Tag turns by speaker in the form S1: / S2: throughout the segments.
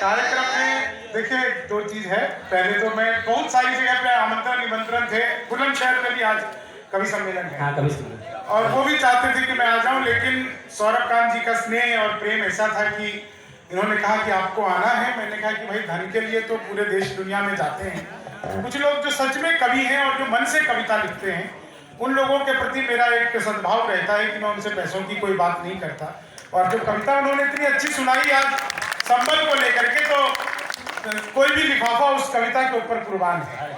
S1: कार्यक्रम में देखिए दो चीज है। पहले तो मैं बहुत सारी जगह पे आमंत्रण निमंत्रण थे, बुलंदशहर में भी आज कवि सम्मेलन है।
S2: हाँ, कवि सम्मेलन।
S1: और वो भी चाहते थे कि मैं आ जाऊं, लेकिन सौरभ कांत जी का स्नेह और प्रेम ऐसा था कि इन्होंने कहा कि आपको आना है। मैंने कहा कि भाई धन के लिए तो पूरे देश दुनिया में जाते हैं, कुछ लोग जो सच में कवि हैं और जो मन से कविता लिखते हैं, उन लोगों के प्रति मेरा एक सद्भाव रहता है कि मैं उनसे पैसों की कोई बात नहीं करता। और जो कविता उन्होंने इतनी अच्छी सुनाई आज संबल को लेकर के, तो कोई भी लिफाफा उस कविता के ऊपर कुर्बान है।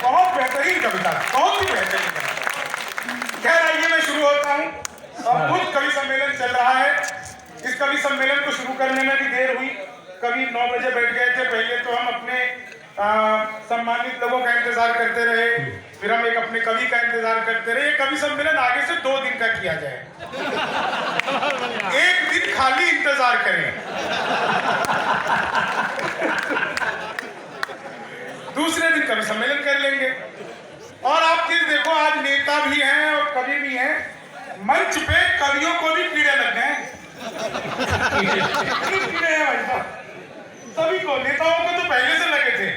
S1: बहुत बेहतरीन कविता, बहुत ही बेहतरीन कविता। खैर आइए मैं शुरू होता हूँ। अद्भुत कवि सम्मेलन चल रहा है। इस कवि सम्मेलन को शुरू करने में भी देर हुई, करीब 9 बजे बैठ गए थे। पहले तो हम अपने सम्मानित लोगों का इंतजार करते रहे, फिर हम एक अपने कवि का इंतजार करते रहे। ये कवि सम्मेलन आगे से 2 दिन का किया जाए, एक दिन खाली इंतजार करें, दूसरे दिन कवि सम्मेलन कर लेंगे। और आप चीज देखो, आज नेता भी हैं और कवि भी हैं, मंच पे कवियों को भी कीड़े लग गए हैं। कीड़े हैं भाई साहब, सभी को, नेताओं को तो पहले से लगे थे।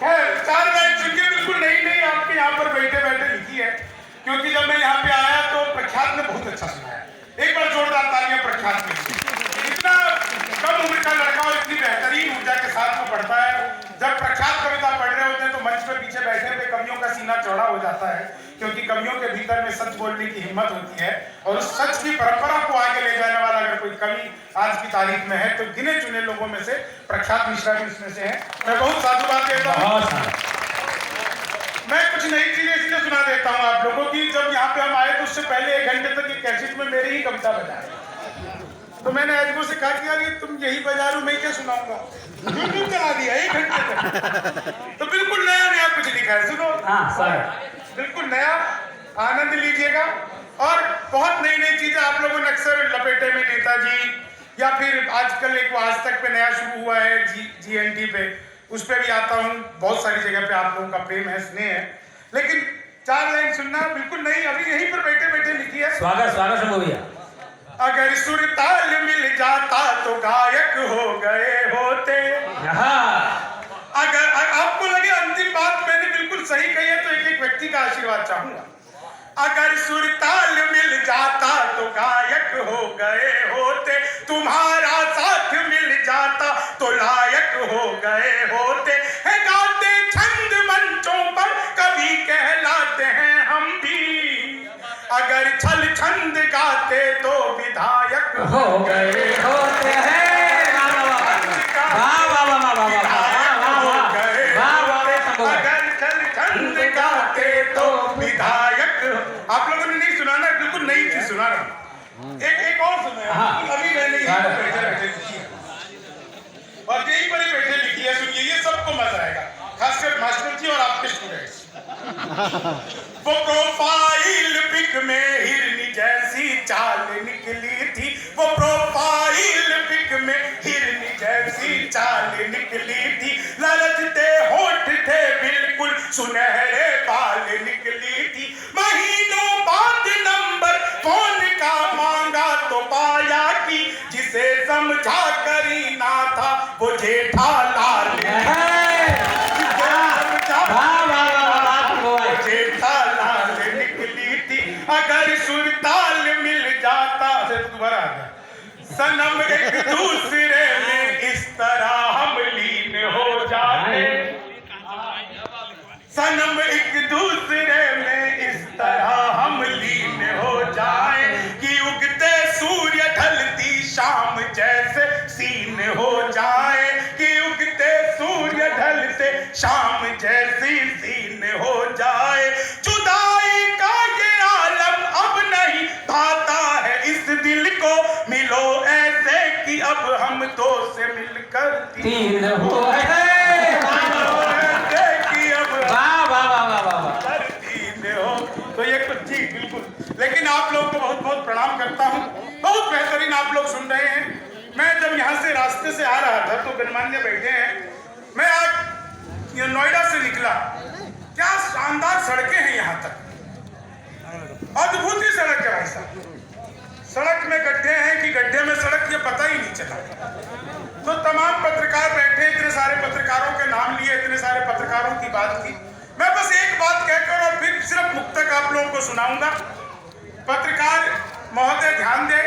S1: खैर 4 लाइन सुनिए, बिल्कुल नई नई आपके यहाँ पर बैठे बैठे लिखी है, क्योंकि जब मैं यहाँ पे आया तो प्रख्यात ने बहुत अच्छा सुनाया। एक बार जोरदार तालियां प्रख्यात के लिए। इतना कम उम्र का लड़का और इतनी बेहतरीन ऊर्जा के साथ वो पढ़ता है। जब प्रख्यात कविता पढ़ रहे होते हैं तो मंच पे पीछे बैठे हुए कवियों का सीना चौड़ा हो जाता है, क्योंकि कवियों के भीतर में सच बोलने की हिम्मत होती है। और उस सच की परंपरा को आगे ले जाने वाला अगर कोई कवि आज की तारीख में है तो गिने चुने लोगों में से प्रख्यात मिश्रा भी उसमें से है। मैं बहुत साधुवाद देता हूँ। मैं कुछ नई चीजें इसलिए सुना देता हूँ आप लोगों की। जब यहाँ पे हम आए तो उससे पहले 1 घंटे तक ये कैसेट में मेरी ही कविता बजाए, तो मैंने अजमो से कहा कि यार ये तुम यही बजा रहे हो, मैं क्या सुनाऊंगा। यूट्यूब चला दिया 1 घंटे तक। तो बिल्कुल नया नया कुछ लिखा है, सुनो।
S2: हाँ सर,
S1: बिल्कुल नया, आनंद लीजिएगा। और बहुत नई नई चीजें आप लोगों ने अक्सर लपेटे में नेताजी, या फिर आजकल एक आज तक पे नया शुरू हुआ है GNT पे, उस पर भी आता हूँ। बहुत सारी जगह पे आप लोगों का प्रेम है, स्नेह है। लेकिन 4 लाइन सुनना, बिल्कुल नई, अभी यहीं पर बैठे बैठे लिखी है।
S2: स्वागत स्वागत शंभू भैया।
S1: अगर सुर ताल मिल जाता तो गायक हो गए होते। अगर आपको लगे अंतिम बात मैंने बिल्कुल सही कही है तो एक एक व्यक्ति का आशीर्वाद चाहूंगा। अगर सुर ताल मिल जाता तो गायक हो गए होते, तुम्हारा साथ मिल जाता तो लायक हो गए होते। है गाते छंद मंचों पर कवि कहलाते हैं हम भी, अगर छल छंद गाते तो विधायक हो गए होते हैं। अगर छल छंद गाते तो विधायक। आप लोगों ने नहीं सुना ना, बिल्कुल नई चीज सुना रहा। एक और सुना, अभी मैंने यहीं पर बैठे बैठे लिखी है, और यहीं पर ही बैठे लिखी है। सुनिए, ये सबको मजा आएगा, खासकर मास्टर जी और आपके स्टूडेंट्स। वो प्रोफाइल पिक में हिरनी जैसी चाल निकली थी, वो प्रोफाइल पिक में हिरनी जैसी चाल निकली थी। ललचते होठ थे बिल्कुल सुनहरे बाल निकली थी। महीनों बाद नंबर फोन का मांगा तो पाया कि जिसे समझा करीना था वो जेठालाल है। अगर सुर ताल मिल जाता, दोबारा आ गया। सनम एक दूसरे में इस तरह हम लीन हो जाते, सनम एक दूसरे में इस तरह हम लीन हो जाए कि उगते सूर्य ढलती शाम जैसे सीन हो जाए, कि उगते सूर्य ढलते शाम जैसी सीन हो जाए। जुदाई का ये आलम अब नहीं भाता है इस दिल को, मिलो ऐसे कि अब हम 2 से मिलकर 3 हो गए। तो ये कुछ जी बिल्कुल। लेकिन आप लोगों को बहुत बहुत प्रणाम करता हूँ, बहुत बेहतरीन आप लोग सुन रहे हैं। मैं जब यहाँ से रास्ते से आ रहा था तो गणमान्य बैठे हैं, मैं आज नोएडा से निकला, क्या शानदार सड़कें हैं यहाँ तक, अद्भुत ही सड़क है भाई साहब। सड़क में गड्ढे हैं कि गड्ढे में सड़क, ये पता ही नहीं चला। तो तमाम पत्रकार बैठे, इतने सारे पत्रकारों के नाम लिए, इतने सारे पत्रकारों की बात की। मैं बस एक बात कहकर और फिर सिर्फ मुक्तक आप लोगों को सुनाऊंगा। पत्रकार महोदय ध्यान दें,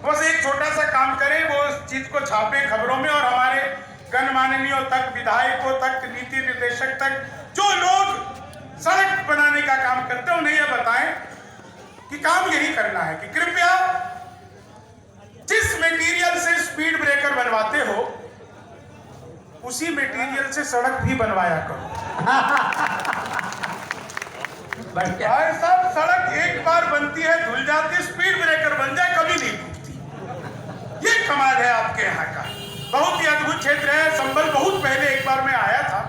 S1: बस एक छोटा सा काम करें, वो उस चीज को छापे खबरों में और हमारे गणमान्यों तक, विधायकों तक, नीति निर्देशक तक, जो लोग सड़क बनाने का काम करते हैं, उन्हें यह बताएं कि काम यही करना है कि कृपया जिस मटेरियल से स्पीड ब्रेकर बनवाते हो उसी मटेरियल से सड़क भी बनवाया करो। भाई साहब, सड़क एक बार बनती है, धुल जाती, स्पीड ब्रेकर बन जाए कभी नहीं टूटती। ये कमाल है आपके यहाँ का। बहुत ही अद्भुत क्षेत्र है संभल। बहुत पहले एक बार मैं आया था,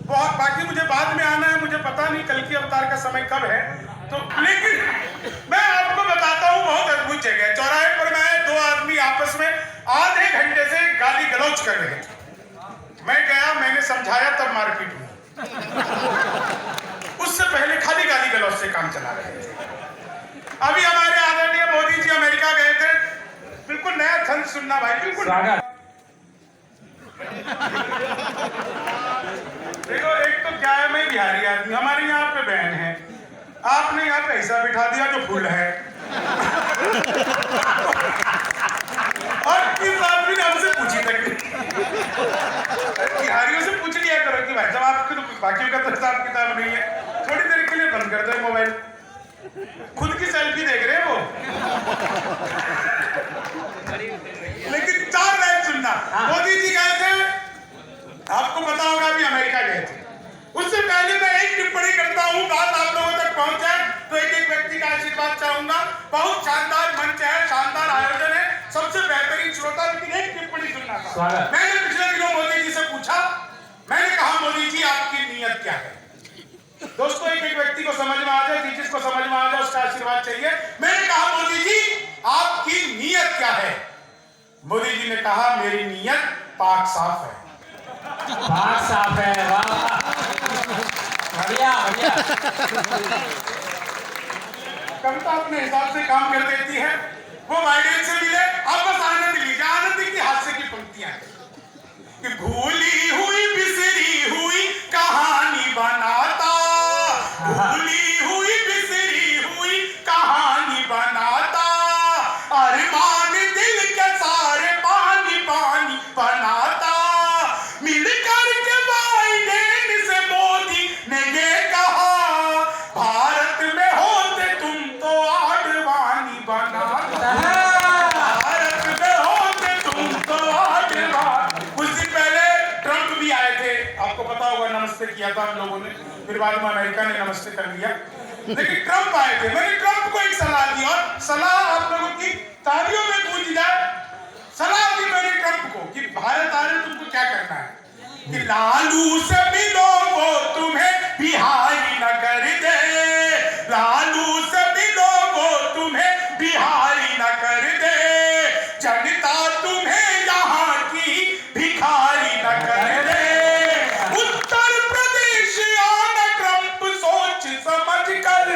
S1: बहुत, बाकी मुझे बाद में आना है, मुझे पता नहीं कल की अवतार का समय कब है, तो लेकिन मैं आपको बताता हूँ, बहुत अद्भुत जगह है। चौराहे पर मैं दो आदमी आपस में आधे घंटे से गाली गलौज कर रहे थे। मैं गया, मैंने समझाया, तब मारपीट हुई। उससे पहले खाली गाली गलौज से काम चला रहे थे। अभी हमारे आदरणीय मोदी जी अमेरिका गए थे, बिल्कुल नया छंद सुनना भाई, बिल्कुल। देखो, एक तो क्या है, मैं बिहारी आदमी, हमारे यहाँ पे बहन है, आपने यहाँ पे ऐसा बिठा दिया जो फुल है। और किस आदमी ने हमसे पूछी तक, बिहारियों से पूछ लिया करो कि भाई साहब आपके तो बाकियों का तो हिसाब किताब नहीं है, थोड़ी देर के लिए बंद कर दो मोबाइल, खुद की सेल्फी देख रहे हैं वो। लेकिन 4 लाइन सुनना। मोदी जी गए थे, आपको पता होगा, अभी अमेरिका गए थे। उससे पहले मैं एक टिप्पणी करता हूं, बात आप लोगों तक पहुंच जाए तो एक एक व्यक्ति का आशीर्वाद चाहूंगा। बहुत शानदार मंच है, शानदार आयोजन है, सबसे बेहतरीन श्रोता, लेकिन एक टिप्पणी सुनना था। मैंने पिछले दिनों मोदी जी से पूछा, मैंने कहा मोदी जी आपकी नीयत क्या है? दोस्तों, एक एक व्यक्ति को समझ में आ जाए, जिस को समझ में आ जाए उसका आशीर्वाद चाहिए। मैंने कहा मोदी जी आपकी नीयत क्या है? मोदी जी ने कहा मेरी नीयत पाक साफ है।
S2: पाक साफ है, वाह, बढ़िया बढ़िया।
S1: कविता अपने हिसाब से काम कर देती है। वो बाइडेन से मिले, आप बस आनंद लीजिए। आनंद की हास्य की पंक्तियां कि भूली हुई बिसरी हुई कहानी बनाता, भूली हुई बिसरी हुई कहानी बनाता, अरमान दिल के सारे पानी पानी बनाता। मिलकर के बाइडेन से मोदी ने ये कहा, भारत में होते तुम तो आडवाणी बनाता, भारत में होते तुम तो आडवाणी। कुछ दिन पहले ट्रंप भी आए थे, आपको पता होगा, नमस्ते किया था हम लोगों ने, फिर बाद में अमेरिका ने नमस्ते कर दिया, लेकिन ट्रंप आए थे। मैंने ट्रंप को एक सलाह दी, और सलाह आप लोगों की तालियों में गूंज जाए। सलाह दी मैंने ट्रंप को कि भारत आ रहे, तुमको क्या करना है कि लालू से मिलो वो तुम्हें बिहारी न कर दे, लालू से मिलो वो तुम्हें बिहारी न कर दे, जनता तुम्हें यहाँ की भिखारी न कर दे। उत्तर प्रदेश आना ट्रंप सोच समझ कर,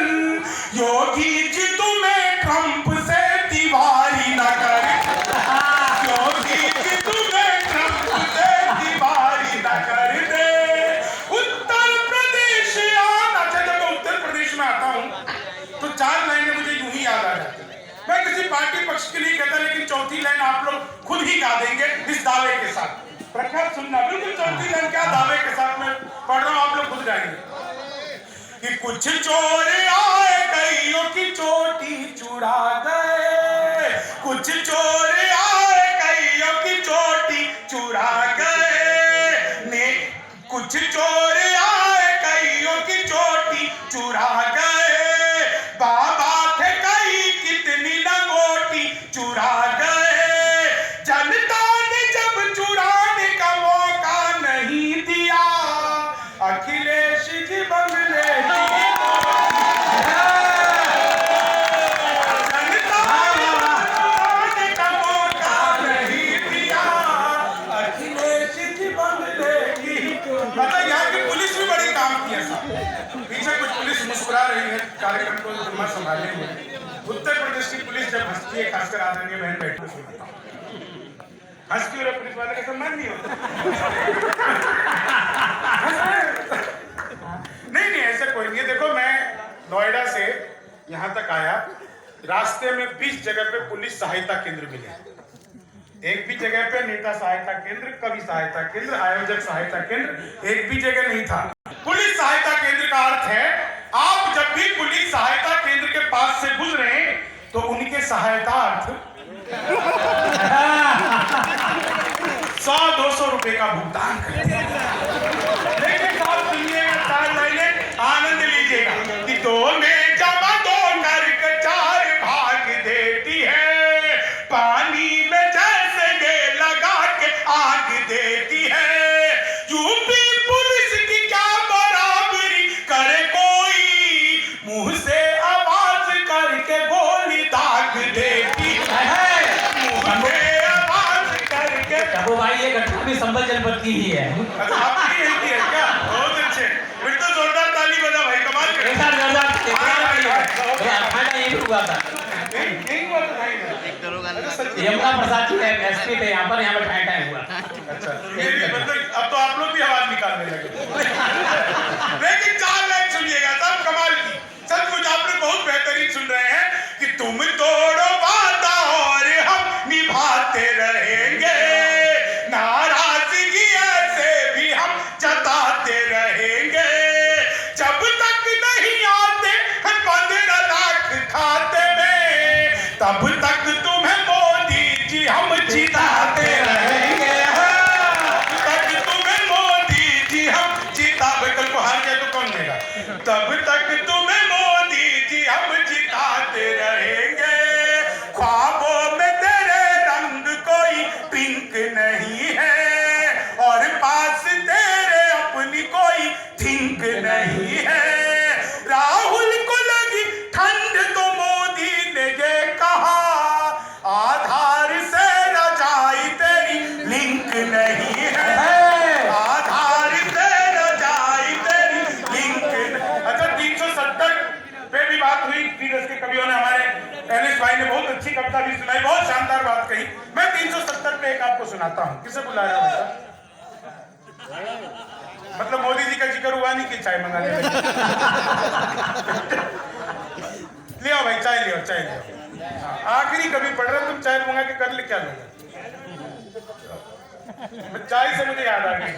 S1: योगी जी तुम्हें ट्रंप से दीवारी न कर, योगी जी तुम्हें ट्रंप से दीवारी न कर दे। उत्तर प्रदेश आना। अच्छा, जब मैं उत्तर प्रदेश में आता हूँ तो 4 लाइनें मुझे यूं ही याद आ जाती है। मैं किसी पार्टी पक्ष के लिए कहता, लेकिन चौथी लाइन आप लोग खुद ही गा देंगे इस दावे के साथ। प्रख्यात सुनना, बिल्कुल चौथी लाइन क्या दावे के साथ मैं पढ़ रहा हूँ, आप लोग खुद गाएंगे कि कुछ चोर आए कईयों की चोटी चुरा गए, कुछ चोर आए कईयों की चोटी चुरा गए, ने कुछ चोर आए कईयों की चोटी चुरा गए, बाबा थे कई कितनी लंगोटी चुरा गए, जनता ने जब चुराने का मौका नहीं दिया, अखिलेश जी बंगले जनता ने चुराने नमस्कार आदरणीय बहन बैठो सुनाता हूँ। हंस क्यों रहे? पुलिस वाले का सम्मान नहीं होता? नहीं नहीं ऐसा कोई नहीं। देखो मैं नोएडा से यहाँ तक आया, रास्ते में 20 जगह पे पुलिस सहायता केंद्र मिले। एक भी जगह पे नेता सहायता केंद्र, कवि सहायता केंद्र, आयोजक सहायता केंद्र एक भी जगह नहीं था। पुलिस सहायता केंद्र का अर्थ है आप जब भी पुलिस सहायता केंद्र के पास से गुजरे तो उनके सहायतार्थ 100-200 रुपए का भुगतान करें। लेकिन साहब सुनिएगा, 4 महीने आनंद लीजिएगा कि 2 में जमा 2 करके 4 भाग देती है, पानी में जैसे गे लगा के आग देती है। यूपी पुलिस की क्या बराबरी करे कोई, मुंह से आवाज करके गोली दाग देती है।
S2: वो भाई ये घटना भी संभल जनपद की ही है।
S1: अच्छा आपकी यही है क्या? बहुत अच्छे, फिर तो जोरदार ताली बजा भाई, कमाल कर।
S2: एक साथ जोरदार यही हुआ था।
S1: यही हुआ था भाई।
S2: यमुना प्रसाद जी एसपी थे यहाँ पे टाइम हुआ।
S1: अच्छा मतलब अब तो आप लोग भी आवाज निकालने लगे। लेकिन 4 लाइन सुनिएगा सब कमाल की, सचमुच आप लोग बहुत बेहतरीन सुन रहे हैं कि तुम तोड़ो वादा और हम निभाते रहेंगे, नाराजगी ऐसे भी हम जताते रहेंगे, जब तक नहीं आते 15 लाख खाते में, तब तक तुम्हें मोदी जी हम जिताते रहेंगे, तब तुम्हें मोदी जी हम जिता। कल को हार गए तो कौन देगा? तब तक तुम्हें मोदी जी हम जिताते रहेंगे, ख्वाबों में तेरे रंग कोई पिंक नहीं है, और पास तेरे अपनी कोई थिंक नहीं है। राहुल को लगी ठंड तो मोदी ने ये कहा, आधार से रजाई तेरी लिंक नहीं है, आधार से रजाई तेरी लिंक। अच्छा 370 पे भी बात हुई, धीरज के कवियों ने, हमारे एलिस भाई ने बहुत अच्छी कविता भी सुनाई, बहुत शानदार बात कही। मैं 370 पे एक आपको सुनाता हूँ। किसे बुलाया बेटा? मतलब मोदी जी का जिक्र हुआ नहीं कि चाय मंगा ले। ले आओ भाई चाय ले आओ, चाय ले आओ। आखिरी कभी पढ़ रहे तुम चाय मंगा के कर ले क्या लोगे? चाय से मुझे याद आ गई,